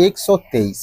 123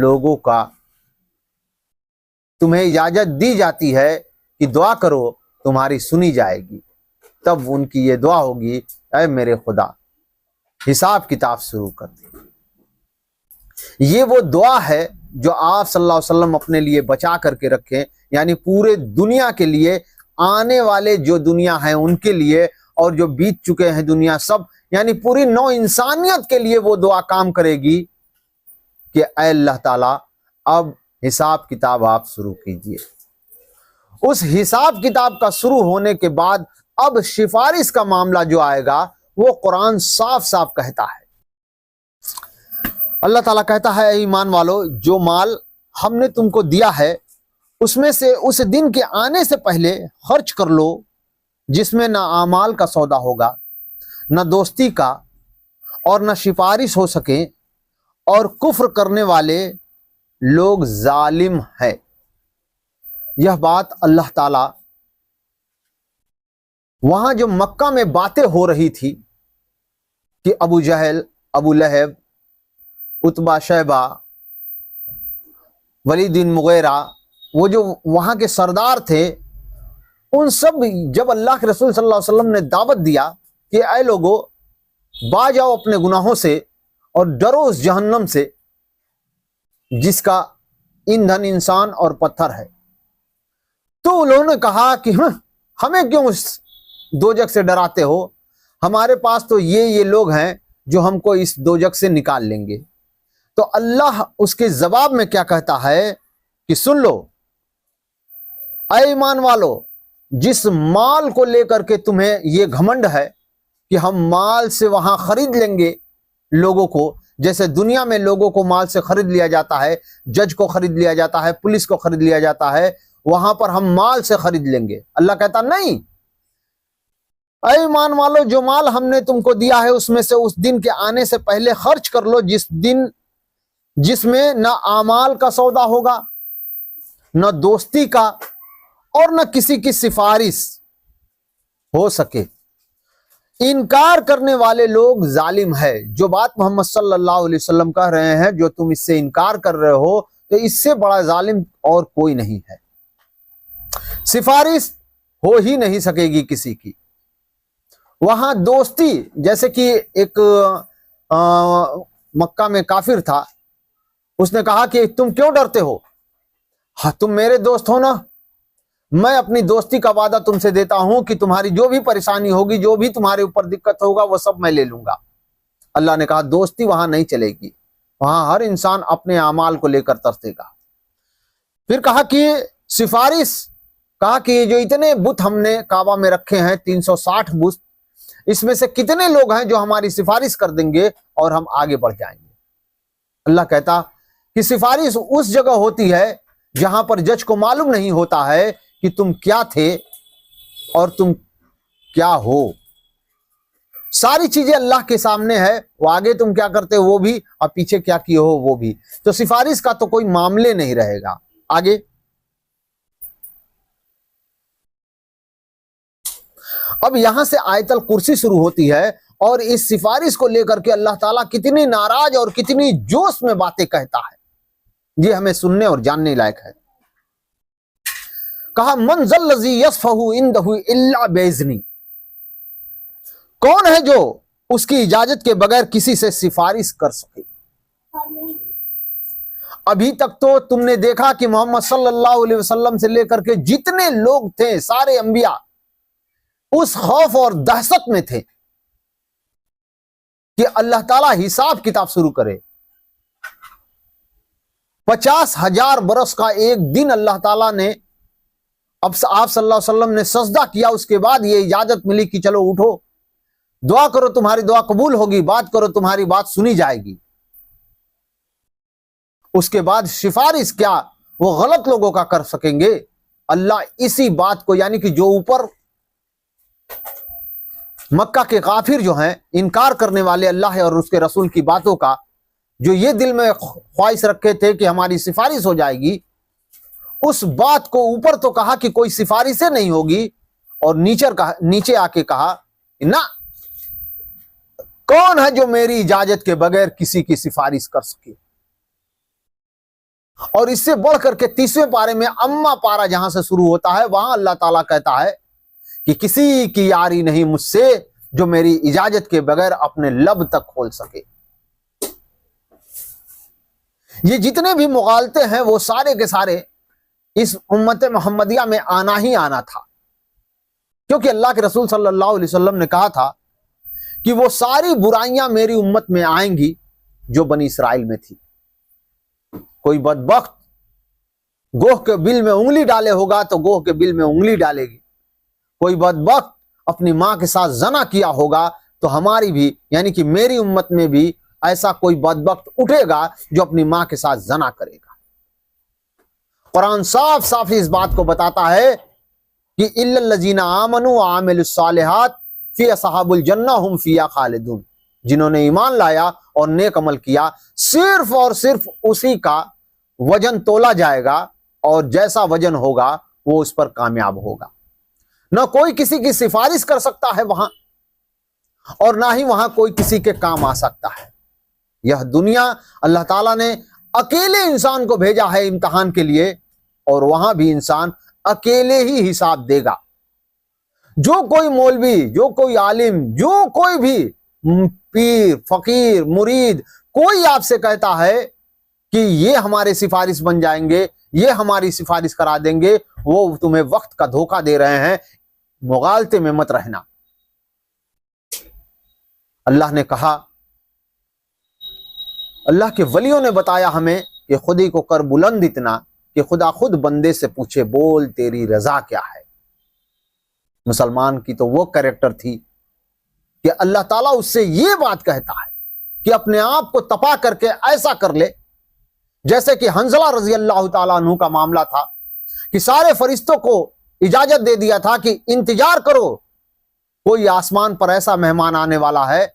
لوگوں کا تمہیں اجازت دی جاتی ہے کہ دعا کرو تمہاری سنی جائے گی، تب ان کی یہ دعا ہوگی اے میرے خدا حساب کتاب شروع کر دے۔ یہ وہ دعا ہے جو آپ صلی اللہ علیہ وسلم اپنے لیے بچا کر کے رکھیں، یعنی پورے دنیا کے لیے، آنے والے جو دنیا ہیں ان کے لیے، اور جو بیت چکے ہیں دنیا سب، یعنی پوری نو انسانیت کے لیے وہ دعا کام کرے گی کہ اے اللہ تعالیٰ اب حساب کتاب آپ شروع کیجئے۔ اس حساب کتاب کا شروع ہونے کے بعد اب سفارش کا معاملہ جو آئے گا وہ قرآن صاف صاف کہتا ہے۔ اللہ تعالیٰ کہتا ہے اے ایمان والو، جو مال ہم نے تم کو دیا ہے اس میں سے اس دن کے آنے سے پہلے خرچ کر لو، جس میں نہ اعمال کا سودا ہوگا، نہ دوستی کا، اور نہ سفارش ہو سکے، اور کفر کرنے والے لوگ ظالم ہے۔ یہ بات اللہ تعالی وہاں جو مکہ میں باتیں ہو رہی تھی کہ ابو جہل، ابو لہب، عتبہ، شیبہ، ولید بن مغیرہ، وہ جو وہاں کے سردار تھے، ان سب جب اللہ کے رسول صلی اللہ علیہ وسلم نے دعوت دیا کہ اے لوگو باز آؤ اپنے گناہوں سے اور ڈرو اس جہنم سے جس کا ایندھن انسان اور پتھر ہے، تو انہوں نے کہا کہ ہمیں کیوں اس دوزخ سے ڈراتے ہو، ہمارے پاس تو یہ لوگ ہیں جو ہم کو اس دوزخ سے نکال لیں گے۔ تو اللہ اس کے جواب میں کیا کہتا ہے کہ سن لو اے ایمان والو، جس مال کو لے کر کے تمہیں یہ گھمنڈ ہے کہ ہم مال سے وہاں خرید لیں گے لوگوں کو، جیسے دنیا میں لوگوں کو مال سے خرید لیا جاتا ہے، جج کو خرید لیا جاتا ہے، پولیس کو خرید لیا جاتا ہے، وہاں پر ہم مال سے خرید لیں گے۔ اللہ کہتا نہیں، اے ایمان والو، جو مال ہم نے تم کو دیا ہے اس میں سے اس دن کے آنے سے پہلے خرچ کر لو، جس میں نہ اعمال کا سودا ہوگا، نہ دوستی کا، اور نہ کسی کی سفارش ہو سکے۔ انکار کرنے والے لوگ ظالم ہے۔ جو بات محمد صلی اللہ علیہ وسلم کہہ رہے ہیں، جو تم اس سے انکار کر رہے ہو، تو اس سے بڑا ظالم اور کوئی نہیں ہے۔ سفارش ہو ہی نہیں سکے گی کسی کی۔ وہاں دوستی، جیسے کہ ایک مکہ میں کافر تھا، اس نے کہا کہ تم کیوں ڈرتے ہو، تم میرے دوست ہو نا، میں اپنی دوستی کا وعدہ تم سے دیتا ہوں کہ تمہاری جو بھی پریشانی ہوگی، جو بھی تمہارے اوپر دقت ہوگا، وہ سب میں لے لوں گا۔ اللہ نے کہا دوستی وہاں نہیں چلے گی، وہاں ہر انسان اپنے اعمال کو لے کر ترسے گا۔ پھر کہا کہ سفارش، کہا کہ یہ جو اتنے بت ہم نے کعبہ میں رکھے ہیں 360 بت، اس میں سے کتنے لوگ ہیں جو ہماری سفارش کر دیں گے اور ہم آگے بڑھ جائیں گے۔ اللہ کہتا کہ سفارش اس جگہ ہوتی ہے جہاں پر جج کو معلوم نہیں ہوتا ہے کہ تم کیا تھے اور تم کیا ہو۔ ساری چیزیں اللہ کے سامنے ہے، وہ آگے تم کیا کرتے ہو وہ بھی، اور پیچھے کیا کیے ہو وہ بھی، تو سفارش کا تو کوئی معاملے نہیں رہے گا۔ آگے اب یہاں سے آیت الکرسی شروع ہوتی ہے، اور اس سفارش کو لے کر کے اللہ تعالیٰ کتنی ناراض اور کتنی جوش میں باتیں کہتا ہے، یہ ہمیں سننے اور جاننے لائق ہے۔ کہا من ذا الذی یشفع عندہ الا باذنہ، کون ہے جو اس کی اجازت کے بغیر کسی سے سفارش کر سکے۔ ابھی تک تو تم نے دیکھا کہ محمد صلی اللہ علیہ وسلم سے لے کر کے جتنے لوگ تھے، سارے انبیاء اس خوف اور دہشت میں تھے کہ اللہ تعالیٰ حساب کتاب شروع کرے۔ 50,000 برس کا ایک دن اللہ تعالیٰ نے، اب آپ صلی اللہ علیہ وسلم نے سجدہ کیا، اس کے بعد یہ اجازت ملی کہ چلو اٹھو، دعا کرو تمہاری دعا قبول ہوگی، بات کرو تمہاری بات سنی جائے گی۔ اس کے بعد سفارش کیا وہ غلط لوگوں کا کر سکیں گے؟ اللہ اسی بات کو، یعنی کہ جو اوپر مکہ کے کافر جو ہیں، انکار کرنے والے اللہ اور اس کے رسول کی باتوں کا، جو یہ دل میں خواہش رکھے تھے کہ ہماری سفارش ہو جائے گی، اس بات کو اوپر تو کہا کہ کوئی سفارشیں نہیں ہوگی، اور نیچے آ کے کہا نہ، کون ہے جو میری اجازت کے بغیر کسی کی سفارش کر سکے۔ اور اس سے بڑھ کر کے 30ویں پارے میں اما پارہ جہاں سے شروع ہوتا ہے وہاں اللہ تعالیٰ کہتا ہے کہ کسی کی یاری نہیں مجھ سے جو میری اجازت کے بغیر اپنے لب تک کھول سکے۔ یہ جتنے بھی مغالطے ہیں وہ سارے کے سارے اس امت محمدیہ میں آنا ہی آنا تھا، کیونکہ اللہ کے رسول صلی اللہ علیہ وسلم نے کہا تھا کہ وہ ساری برائیاں میری امت میں آئیں گی جو بنی اسرائیل میں تھی۔ کوئی بدبخت گوہ کے بل میں انگلی ڈالے ہوگا تو گوہ کے بل میں انگلی ڈالے گی، کوئی بدبخت اپنی ماں کے ساتھ زنا کیا ہوگا تو ہماری بھی یعنی کہ میری امت میں بھی ایسا کوئی بدبخت اٹھے گا جو اپنی ماں کے ساتھ زنا کرے گا۔ قرآن صاف صاف اس بات کو بتاتا ہے کہ الا الذین آمنوا وعملوا الصالحات فی اصحاب الجنہ ہم فیہا خالدون، جنہوں نے ایمان لایا اور نیک عمل کیا صرف اور صرف اسی کا وزن تولا جائے گا اور جیسا وزن ہوگا وہ اس پر کامیاب ہوگا۔ نہ کوئی کسی کی سفارش کر سکتا ہے وہاں، اور نہ ہی وہاں کوئی کسی کے کام آ سکتا ہے۔ یہ دنیا اللہ تعالیٰ نے اکیلے انسان کو بھیجا ہے امتحان کے لیے، اور وہاں بھی انسان اکیلے ہی حساب دے گا۔ جو کوئی مولوی، جو کوئی عالم، جو کوئی بھی پیر، فقیر، مرید کوئی آپ سے کہتا ہے کہ یہ ہمارے سفارش بن جائیں گے، یہ ہماری سفارش کرا دیں گے، وہ تمہیں وقت کا دھوکہ دے رہے ہیں، مغالطے میں مت رہنا۔ اللہ نے کہا، اللہ کے ولیوں نے بتایا ہمیں کہ خودی کو کر بلند اتنا کہ خدا خود بندے سے پوچھے بول تیری رضا کیا ہے۔ مسلمان کی تو وہ کریکٹر تھی کہ اللہ تعالیٰ اس سے یہ بات کہتا ہے کہ اپنے آپ کو تپا کر کے ایسا کر لے جیسے کہ حنظلہ رضی اللہ تعالیٰ عنہ کا معاملہ تھا کہ سارے فرشتوں کو اجازت دے دیا تھا کہ انتظار کرو، کوئی آسمان پر ایسا مہمان آنے والا ہے۔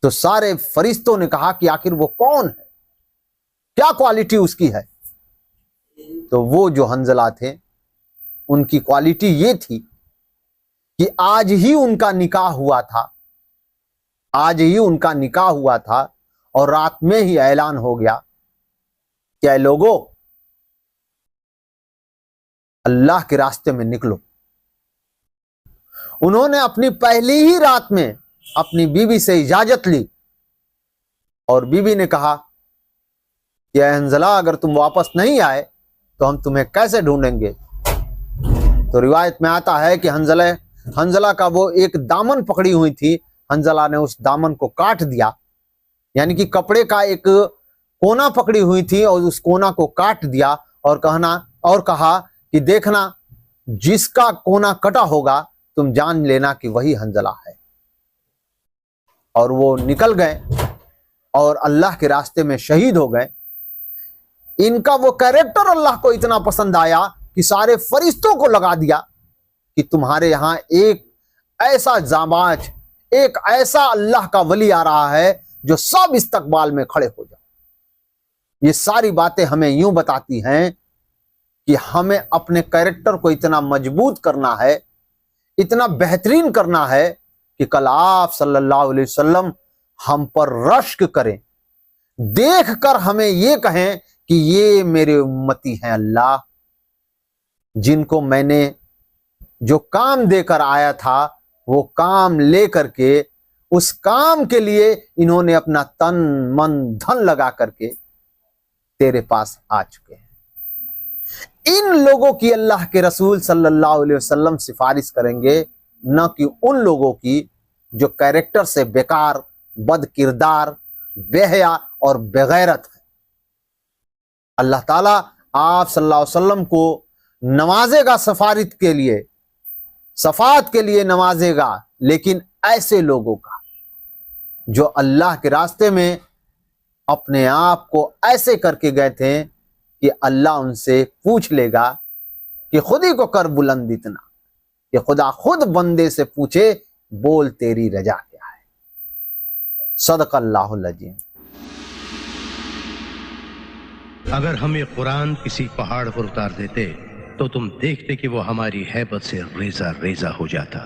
تو سارے فرشتوں نے کہا کہ آخر وہ کون ہے، کیا کوالٹی اس کی ہے؟ تو وہ جو حنظلہ تھے ان کی کوالٹی یہ تھی کہ آج ہی ان کا نکاح ہوا تھا، آج ہی ان کا نکاح ہوا تھا اور رات میں ہی اعلان ہو گیا کہ اے لوگوں اللہ کے راستے میں نکلو۔ انہوں نے اپنی پہلی ہی رات میں اپنی بیوی سے اجازت لی اور بیوی نے کہا کہ اے حنظلہ اگر تم واپس نہیں آئے تو ہم تمہیں کیسے ڈھونڈیں گے؟ تو روایت میں آتا ہے کہ حنظلہ کا وہ ایک دامن پکڑی ہوئی تھی، حنظلہ نے اس دامن کو کاٹ دیا، یعنی کہ کپڑے کا ایک کونا پکڑی ہوئی تھی اور اس کونا کو کاٹ دیا اور کہا کہ دیکھنا جس کا کونا کٹا ہوگا تم جان لینا کہ وہی حنظلہ ہے۔ اور وہ نکل گئے اور اللہ کے راستے میں شہید ہو گئے۔ ان کا وہ کیریکٹر اللہ کو اتنا پسند آیا کہ سارے فرشتوں کو لگا دیا کہ تمہارے یہاں ایک ایسا جانباز، ایک ایسا اللہ کا ولی آ رہا ہے جو سب استقبال میں کھڑے ہو جائے۔ یہ ساری باتیں ہمیں یوں بتاتی ہیں کہ ہمیں اپنے کیریکٹر کو اتنا مضبوط کرنا ہے، اتنا بہترین کرنا ہے کہ کل آپ صلی اللہ علیہ وسلم ہم پر رشک کریں، دیکھ کر ہمیں یہ کہیں کہ یہ میرے امتی ہیں اللہ، جن کو میں نے جو کام دے کر آیا تھا وہ کام لے کر کے اس کام کے لیے انہوں نے اپنا تن من دھن لگا کر کے تیرے پاس آ چکے ہیں۔ ان لوگوں کی اللہ کے رسول صلی اللہ علیہ وسلم سفارش کریں گے، نہ کہ ان لوگوں کی جو کیریکٹر سے بیکار، بد کردار، بے حیا اور بغیرت ہے۔ اللہ تعالیٰ آپ صلی اللہ علیہ وسلم کو نوازے گا سفارت کے لیے، صفات کے لیے نوازے گا، لیکن ایسے لوگوں کا جو اللہ کے راستے میں اپنے آپ کو ایسے کر کے گئے تھے کہ اللہ ان سے پوچھ لے گا کہ خود ہی کو کر بلند اتنا کہ خدا خود بندے سے پوچھے بول تیری رجا کیا ہے۔ صدق اللہ العظیم۔ اگر ہمیں قرآن کسی پہاڑ پر اتار دیتے تو تم دیکھتے کہ وہ ہماری ہیبت سے ریزہ ریزہ ہو جاتا۔